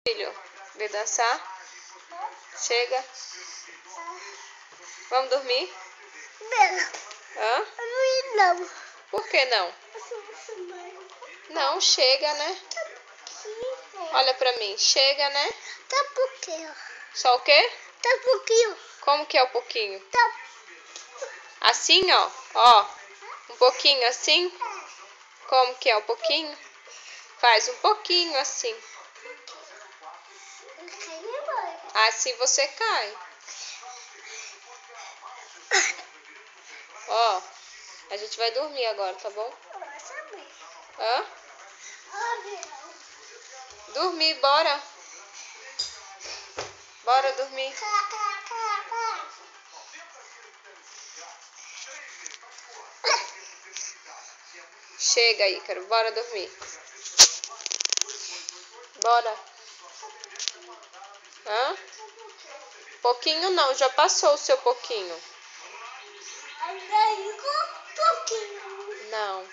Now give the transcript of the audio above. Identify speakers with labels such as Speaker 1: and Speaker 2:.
Speaker 1: Filho, vem dançar? Chega. Vamos dormir?
Speaker 2: Não.
Speaker 1: Hã?
Speaker 2: Não.
Speaker 1: Por que não? Não, chega, né? Olha pra mim, chega, né?
Speaker 2: Tá pouquinho.
Speaker 1: Só o quê?
Speaker 2: Tá pouquinho.
Speaker 1: Como que é o pouquinho?
Speaker 2: Tá.
Speaker 1: Assim, ó. Ó. Um pouquinho assim. Como que é o pouquinho? Faz um pouquinho assim. Assim você cai. Ó. A gente vai dormir agora, tá bom? Hã? Dormir, bora. Bora dormir. Chega aí, Ícaro. Bora dormir. Bora. Hã? Pouquinho não, já passou o seu pouquinho. Não.